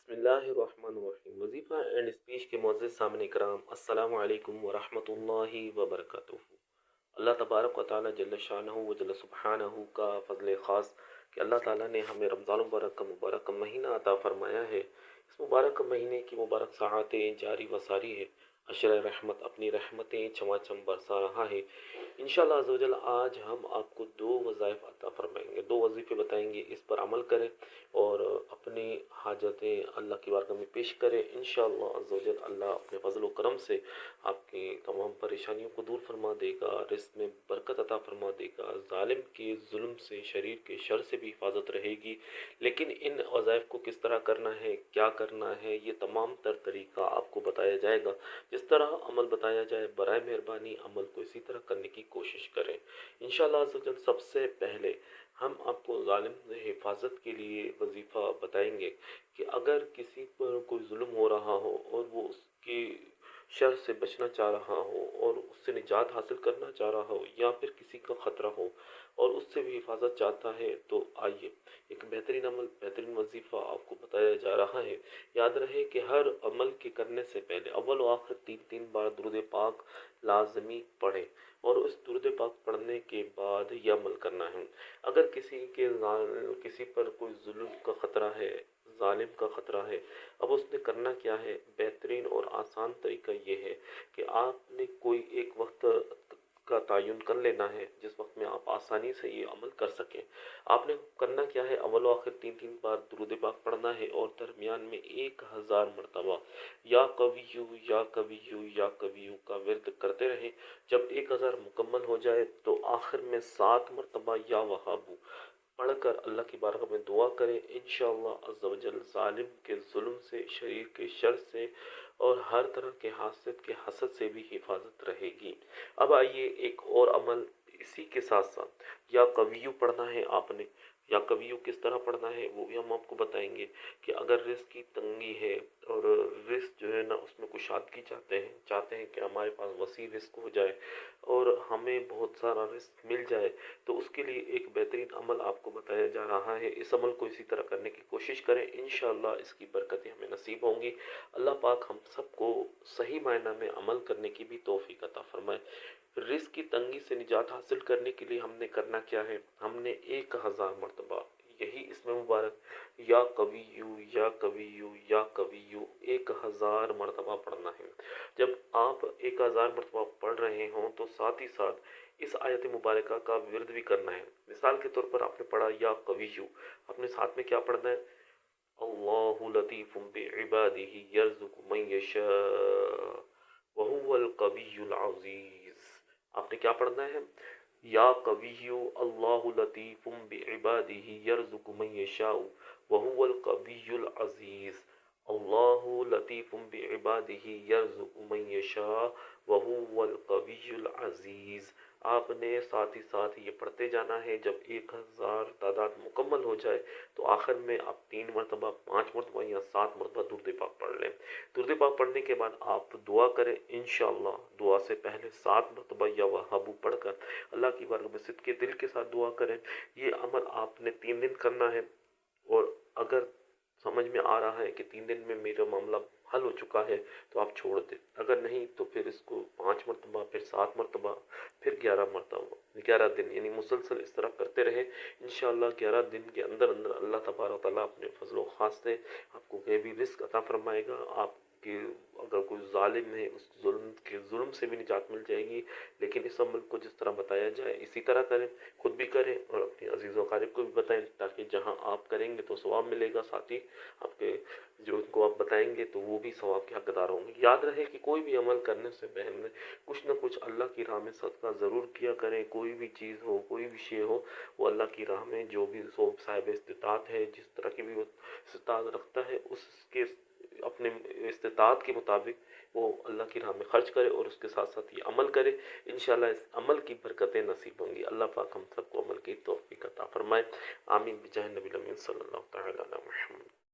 بسم اللہ الرحمن الرحیم۔ وظیفہ اینڈ اسپیچ کے معزز سامعین کرام، السلام علیکم ورحمۃ اللہ وبرکاتہ۔ اللہ تبارک و تعالیٰ جل شانہ و جل سبحانہ کا فضل خاص کہ اللہ تعالیٰ نے ہمیں رمضان المبارک کا مبارک مہینہ عطا فرمایا ہے۔ اس مبارک مہینے کی مبارک ساعتیں جاری و ساری ہے، عشر رحمت اپنی رحمتیں چما چم برسا رہا ہے۔ انشاءاللہ عز و جل آج ہم آپ کو دو وظائف عطا فرمائیں گے، دو وظیفے بتائیں گے، اس پر عمل کریں اور اپنی حاجتیں اللہ کی بارگاہ میں پیش کریں۔ انشاءاللہ عز و جل اللہ اپنے فضل و کرم سے آپ کی تمام پریشانیوں کو دور فرما دے گا، رزق میں برکت عطا فرما دے گا، ظالم کے ظلم سے، شریر کے شر سے بھی حفاظت رہے گی۔ لیکن ان وظائف کو کس طرح کرنا ہے، کیا کرنا ہے، یہ تمام تر طریقہ آپ کو بتایا جائے گا۔ جس طرح عمل بتایا جائے برائے مہربانی عمل کو اسی طرح کرنے کی کوشش کریں۔ انشاءاللہ عز و جل سب سے پہلے ہم آپ کو ظالم سے حفاظت کے لیے وظیفہ بتائیں گے کہ اگر کسی پر کوئی ظلم ہو رہا ہو اور وہ اس کی شر سے بچنا چاہ رہا ہو اور اس سے نجات حاصل کرنا چاہ رہا ہو، یا پھر کسی کا خطرہ ہو اور اس سے بھی حفاظت چاہتا ہے، تو آئیے ایک بہترین عمل، بہترین وظیفہ آپ کو بتایا جا رہا ہے۔ یاد رہے کہ ہر عمل کے کرنے سے پہلے اول و آخر تین بار درود پاک لازمی پڑھیں اور اس درود پاک پڑھنے کے بعد یہ عمل کرنا ہے۔ اگر کسی پر کوئی ظلم کا خطرہ ہے، ظالم کا خطرہ ہے، اب اس نے کرنا کیا ہے؟ بہترین اور آسان طریقہ یہ ہے کہ آپ نے کوئی ایک وقت کا تعین کر لینا ہے جس وقت میں آپ آسانی سے یہ عمل کر سکیں۔ آپ نے کرنا کیا ہے؟ اول و آخر تین بار درود پاک پڑھنا ہے اور درمیان میں 1000 مرتبہ یا قویو یا قویو یا قویو کا ورد کرتے رہیں۔ جب 1000 مکمل ہو جائے تو آخر میں 7 مرتبہ یا وہابو پڑھ کر اللہ کی بارگاہ میں دعا کریں۔ انشاءاللہ عز و جل ظالم کے ظلم سے، شریر کے شر سے اور ہر طرح کے حاسد کے حسد سے بھی حفاظت رہے گی۔ اب آئیے ایک اور عمل اسی کے ساتھ ساتھ یا قویو پڑھنا ہے آپ نے۔ یا قویو کس طرح پڑھنا ہے وہ بھی ہم آپ کو بتائیں گے کہ اگر رزق کی تنگی ہے اور رزق جو ہے نا اس میں کشادگی چاہتے ہیں کہ ہمارے پاس وسیع رزق ہو جائے اور ہمیں بہت سارا رزق مل جائے، تو اس کے لیے ایک بہترین عمل آپ کو بتایا جا رہا ہے۔ اس عمل کو اسی طرح کرنے کی کوشش کریں، انشاءاللہ اس کی برکتیں ہمیں نصیب ہوں گی۔ اللہ پاک ہم سب کو صحیح معنی میں عمل کرنے کی بھی توفیق عطا فرمائے۔ رزق کی تنگی سے نجات حاصل کرنے کے لیے ہم نے کرنا کیا ہے؟ ہم نے 1000 مرتبہ یہی اسم مبارک یا قویو یا قویو یا قویو 1000 مرتبہ پڑھنا ہے۔ جب آپ 1000 مرتبہ پڑھ رہے ہوں تو ساتھ ہی ساتھ اس آیت مبارکہ کا ورد بھی کرنا ہے۔ مثال کے طور پر آپ نے پڑھا یا قویو، اپنے ساتھ میں کیا پڑھنا ہے؟ اللہ لطیف بعبادہ یرزق من یشاء وہو القوی العزیز۔ آپ نے کیا پڑھنا ہے؟ یا قویو اللہ لطیف بعبادہ یرزق من یشاء وہو القوی العزیز۔ اللہ لطیف بعبادہ یرزق من یشاء وہو القوی العزیز۔ آپ نے ساتھ ہی ساتھ یہ پڑھتے جانا ہے۔ جب 1000 تعداد مکمل ہو جائے تو آخر میں آپ 3 مرتبہ، 5 مرتبہ یا 7 مرتبہ درود پاک پڑھ لیں۔ درود پاک پڑھنے کے بعد آپ دعا کریں۔ انشاءاللہ دعا سے پہلے 7 مرتبہ یا وہابو پڑھ کر اللہ کی بارگاہ میں صدقے دل کے ساتھ دعا کریں۔ یہ عمل آپ نے 3 دن کرنا ہے، اور اگر سمجھ میں آ رہا ہے کہ 3 دن میں میرا معاملہ حل ہو چکا ہے تو آپ چھوڑ دیں، اگر نہیں تو پھر اس کو 5 مرتبہ، پھر 7 مرتبہ، پھر 11 مرتبہ، 11 دن یعنی مسلسل اس طرح کرتے رہیں۔ انشاءاللہ 11 دن کے اندر اللہ تبارک و تعالیٰ اپنے فضل و خاص سے آپ کو غیبی رزق عطا فرمائے گا۔ آپ کے اگر کوئی ظالم ہے اس ظلم سے بھی نجات مل جائے گی۔ لیکن اس عمل کو جس طرح بتایا جائے اسی طرح کریں، خود بھی کریں اور اپنے عزیز و اقارب کو بھی بتائیں، تاکہ جہاں آپ کریں گے تو ثواب ملے گا، ساتھ ہی آپ کے جو ان کو آپ بتائیں گے تو وہ بھی ثواب کے حقدار ہوں گے۔ یاد رہے کہ کوئی بھی عمل کرنے سے پہلے کچھ نہ کچھ اللہ کی راہ میں صدقہ ضرور کیا کریں۔ کوئی بھی چیز ہو، کوئی بھی شے ہو، وہ اللہ کی راہ میں جو بھی صاحب استطاعت ہے، جس طرح کی بھی وہ استطاعت رکھتا ہے، اس کے اپنے استطاعت کے مطابق وہ اللہ کی راہ میں خرچ کرے اور اس کے ساتھ ساتھ یہ عمل کرے۔ انشاءاللہ اس عمل کی برکتیں نصیب ہوں گی۔ اللہ پاک ہم سب کو عمل کی توفیق عطا فرمائے۔ آمین بجاہ نبی الامین صلی اللہ تعالی علی محمد۔